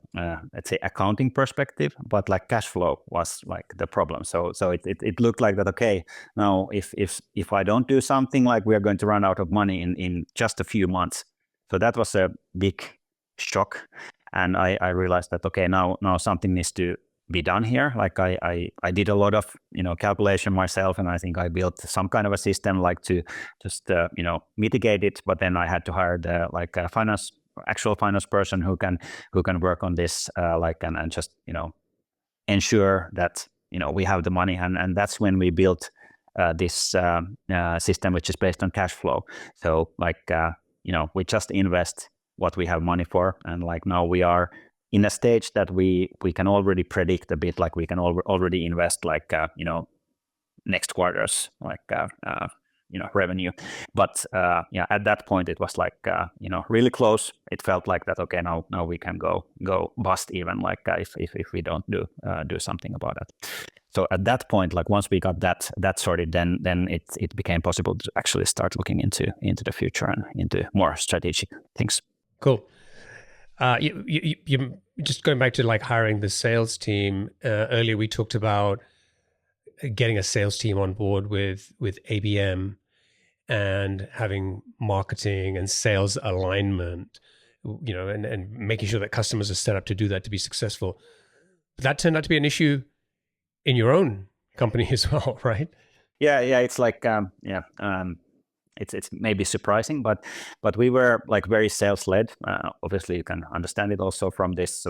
let's say accounting perspective, but cash flow was the problem. So it looked like that. Okay, now if I don't do something, we are going to run out of money in just a few months. So that was a big shock, and I realized that okay, now something needs to be done here. I did a lot of calculation myself, and I think I built some kind of a system to just mitigate it. But then I had to hire the actual finance person who can work on this and just ensure that we have the money, and that's when we built this system which is based on cash flow. So we just invest what we have money for, and now we are in a stage that we can already predict a bit, we can already invest next quarter's revenue. But at that point it was really close. It felt like that okay, now we can go bust even if we don't do something about it. So at that point, once we got that sorted, then it became possible to actually start looking into the future and into more strategic things. Cool. You just going back to hiring the sales team. Earlier we talked about getting a sales team on board with ABM and having marketing and sales alignment, and making sure that customers are set up to do that to be successful. But that turned out to be an issue in your own company as well, right? Yeah. It's it's maybe surprising, but we were very sales led. Obviously, you can understand it also from this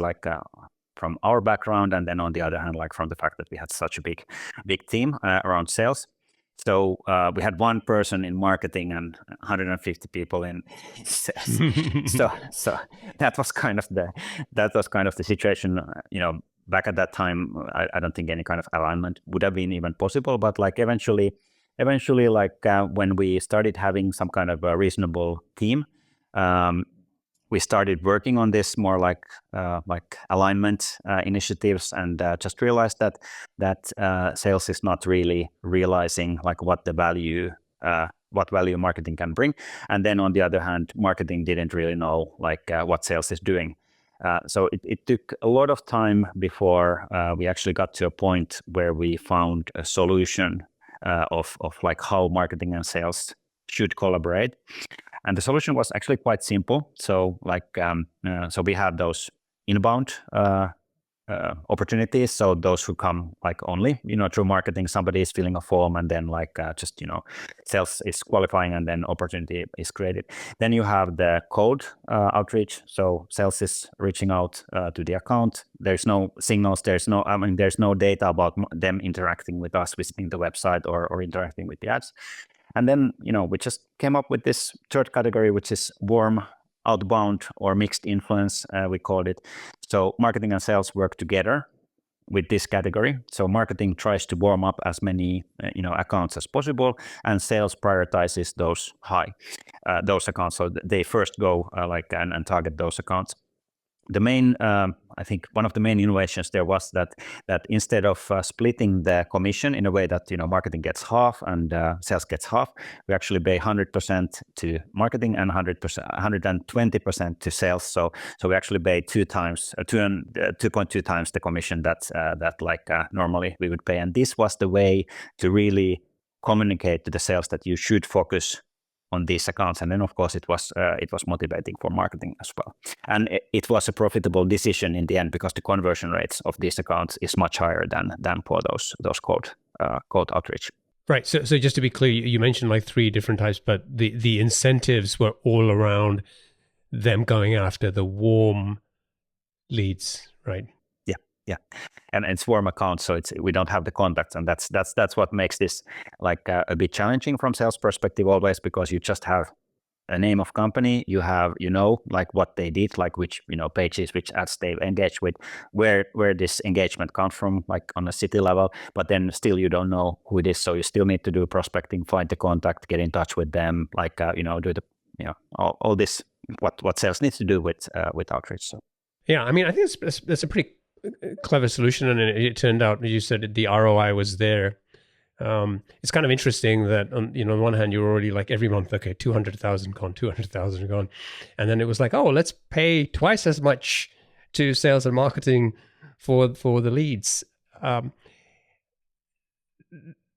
from our background, and then on the other hand, from the fact that we had such a big team around sales. So we had one person in marketing and 150 people in sales. so that was kind of the situation, back at that time, I don't think any kind of alignment would have been even possible. But like eventually, like when we started having some kind of a reasonable team, we started working on this more like alignment initiatives, and just realized that sales is not really realizing like what value marketing can bring. And then on the other hand, marketing didn't really know like what sales is doing. So it took a lot of time before we actually got to a point where we found a solution of like how marketing and sales should collaborate. And the solution was actually quite simple. So like so we have those inbound opportunities. So those who come like only, through marketing, somebody is filling a form, and then like just, sales is qualifying, and then opportunity is created. Then you have the cold outreach. So sales is reaching out to the account. There's no signals. There's no data about them interacting with us, visiting the website or interacting with the ads. And then, we just came up with this third category, which is warm, outbound, or mixed influence, we called it. So marketing and sales work together with this category. So marketing tries to warm up as many, accounts as possible, and sales prioritizes those those accounts. So they first go and target those accounts. The main, I think one of the main innovations there was that instead of splitting the commission in a way that marketing gets half and sales gets half, we actually pay 100% to marketing and 120% to sales. So we actually pay 2.2 times the commission that normally we would pay. And this was the way to really communicate to the sales that you should focus on these accounts. And then of course it was motivating for marketing as well. And it was a profitable decision in the end, because the conversion rates of these accounts is much higher than for those cold outreach. Right. So just to be clear, you mentioned like 3 different types, but the incentives were all around them going after the warm leads, right? Yeah, and it's warm accounts, so we don't have the contacts, and that's what makes this like a bit challenging from sales perspective always, because you just have a name of company, you have like what they did, like which pages, which ads they engaged with, where this engagement comes from, like on a city level, but then still you don't know who it is, so you still need to do prospecting, find the contact, get in touch with them, like do the all this what sales needs to do with outreach. So yeah, I mean, I think that's a pretty clever solution, and it turned out, you said, the ROI was there. It's kind of interesting that on one hand you're already like every month, okay, 200,000 gone, 200,000 gone, and then it was like, oh, let's pay twice as much to sales and marketing for the leads.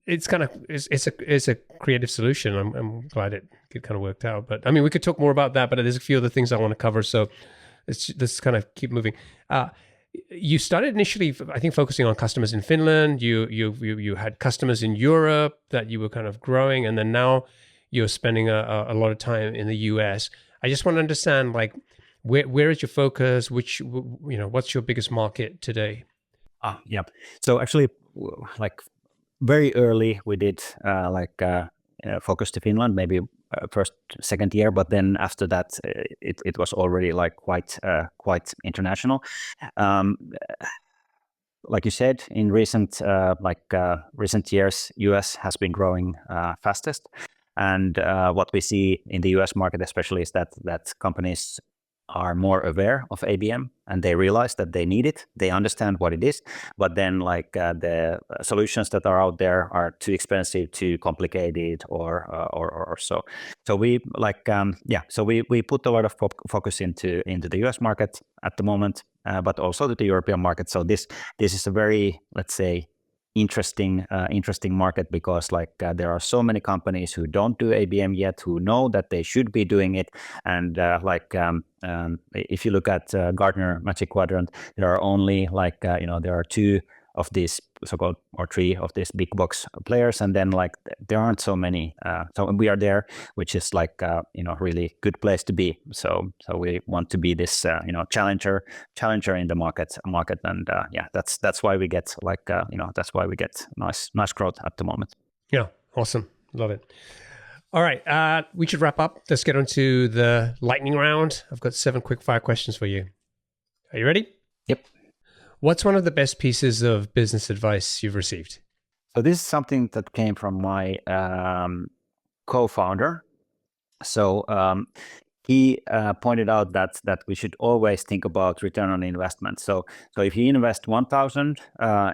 It's kind of it's a creative solution. I'm glad it kind of worked out. But I mean, we could talk more about that, but there's a few other things I want to cover, so let's kind of keep moving. You started initially, I think, focusing on customers in Finland. You had customers in Europe that you were kind of growing, and then now you're spending a lot of time in the US. I just want to understand, like, where is your focus? What's your biggest market today? Yeah. So actually, like very early, we did focus to Finland, maybe first, second year, but then after that, it was already like quite international. Like you said, in recent years, US has been growing fastest, and what we see in the US market especially is that companies are more aware of ABM, and they realize that they need it. They understand what it is, but then the solutions that are out there are too expensive, too complicated, or so. So we so we put a lot of focus into the US market at the moment, but also to the European market. So this is a very, let's say, interesting market, because there are so many companies who don't do ABM yet, who know that they should be doing it, and if you look at Gartner Magic Quadrant, there are only there are 2 of these so-called, or 3 of these big box players, and then there aren't so many. So we are there, which is really good place to be. So we want to be this challenger in the market, and that's why we get that's why we get nice growth at the moment. Yeah, awesome, love it. All right, we should wrap up. Let's get on to the lightning round. I've got 7 quick fire questions for you. Are you ready? Yep. What's one of the best pieces of business advice you've received? So this is something that came from my co-founder. So he pointed out that we should always think about return on investment. So if you invest 1,000,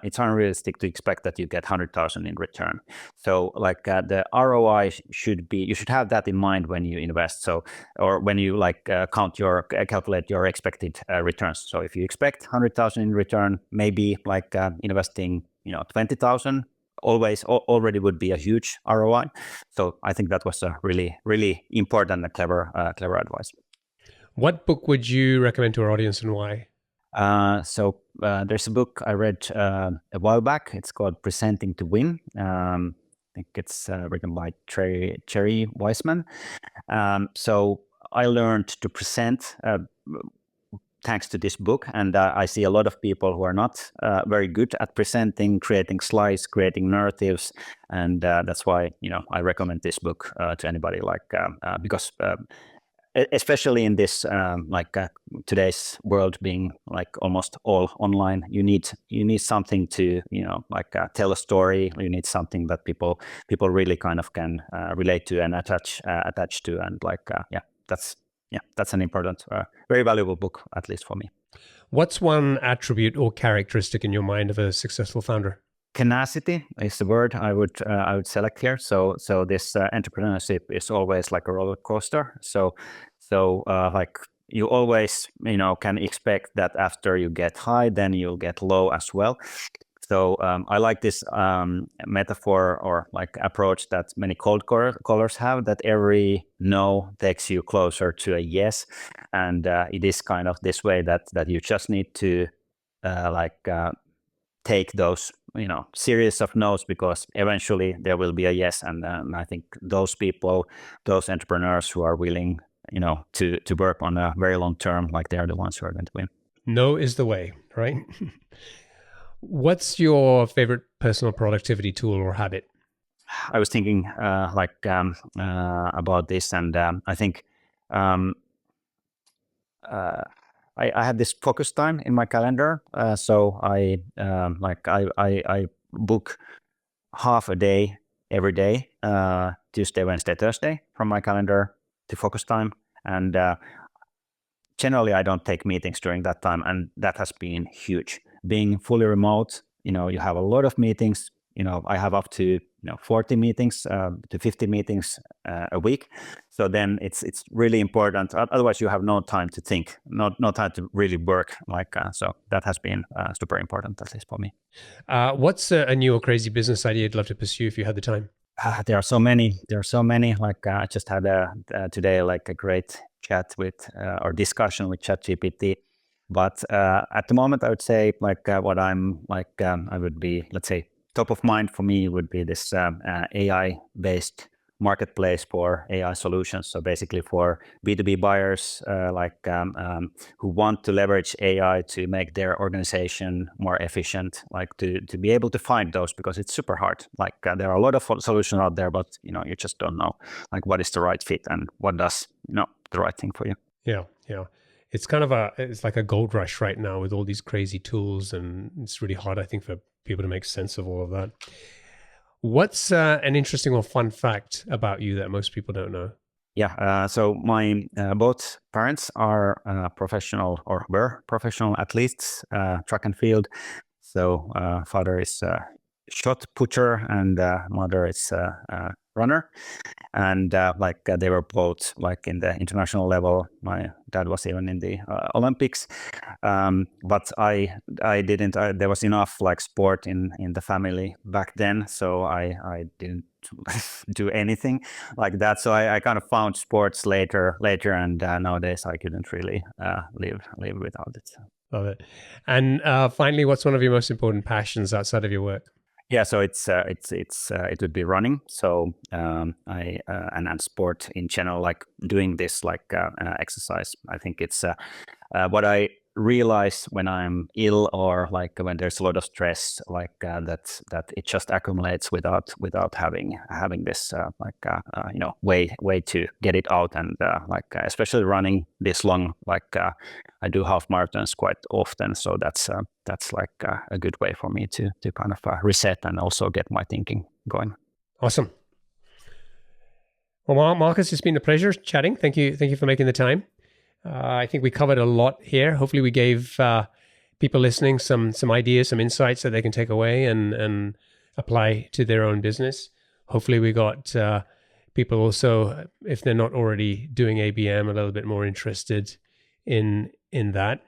it's unrealistic to expect that you get 100,000 in return. So like the ROI should be, you should have that in mind when you invest. So or when you like calculate your expected returns. So if you expect 100,000 in return, maybe like investing 20,000 already would be a huge ROI. So I think that was a really important and clever advice. What book would you recommend to our audience and why? There's a book I read a while back. It's called Presenting to Win. I think it's written by Cherry Weissman. So I learned to present thanks to this book, and I see a lot of people who are not very good at presenting, creating slides, creating narratives, and that's why I recommend this book to anybody, because especially in this today's world being like almost all online, you need something to tell a story. You need something that people really kind of can relate to and attach to, and that's an important, very valuable book, at least for me. What's one attribute or characteristic in your mind of a successful founder? Tenacity is the word I would select here. So this entrepreneurship is always like a roller coaster. So like you always can expect that after you get high, then you'll get low as well. So I like this metaphor or like approach that many cold callers have, that every no takes you closer to a yes, and it is kind of this way that you just need to take those series of no's, because eventually there will be a yes, and I think those people, those entrepreneurs who are willing to work on a very long term, like they are the ones who are going to win. No is the way, right? What's your favorite personal productivity tool or habit? I was thinking about this, and I think I have this focus time in my calendar. So I book half a day every day, Tuesday, Wednesday, Thursday, from my calendar to focus time, and generally I don't take meetings during that time, and that has been huge. Being fully remote, you have a lot of meetings. I have up to 40 meetings to 50 meetings a week. So then it's really important. Otherwise, you have no time to think, no time to really work. So that has been super important, at least for me. What's a new or crazy business idea you'd love to pursue if you had the time? There are so many. Like I just had today like a great chat with or discussion with ChatGPT. But at the moment, I would say what I'm I would be, let's say, top of mind for me would be this AI-based marketplace for AI solutions. So basically for B2B buyers who want to leverage AI to make their organization more efficient, to be able to find those, because it's super hard. There are a lot of solutions out there, but you just don't know what is the right fit and what does the right thing for you. Yeah. It's kind of it's like a gold rush right now with all these crazy tools, and it's really hard, I think, for people to make sense of all of that. What's an interesting or fun fact about you that most people don't know? Yeah, so my both parents are professional, or were professional athletes, track and field. So father is a shot putter and mother is a runner. And they were both in the international level. My dad was even in the Olympics, but I didn't. There was enough sport in the family back then, so I didn't do anything like that. So I kind of found sports later, and nowadays I couldn't really live without it. Love it. And finally, what's one of your most important passions outside of your work? Yeah, so it would be running. So and sport in general, doing this exercise. I think it's what I realize when I'm ill or like when there's a lot of stress, like that it just accumulates without having this way to get it out. And especially running this long, I do half marathons quite often, so that's like a good way for me to kind of reset and also get my thinking going. Awesome. Well, Markus, it's been a pleasure chatting. Thank you for making the time. I think we covered a lot here. Hopefully we gave people listening some ideas, some insights that they can take away and apply to their own business. Hopefully we got people also, if they're not already doing ABM, a little bit more interested in that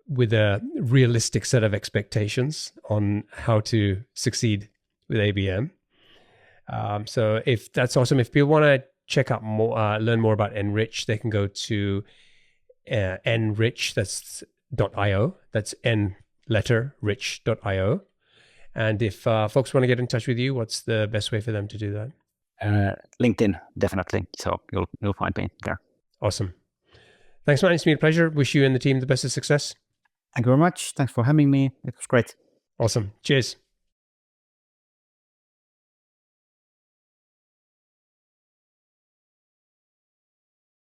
with a realistic set of expectations on how to succeed with ABM. So if that's awesome, if people want to check out more, learn more about N.Rich, they can go to N.Rich, that's .io. That's N letter rich.io. And if folks want to get in touch with you, what's the best way for them to do that? LinkedIn, definitely. So you'll find me there. Awesome. Thanks, man. It's been a pleasure. Wish you and the team the best of success. Thank you very much. Thanks for having me. It was great. Awesome. Cheers.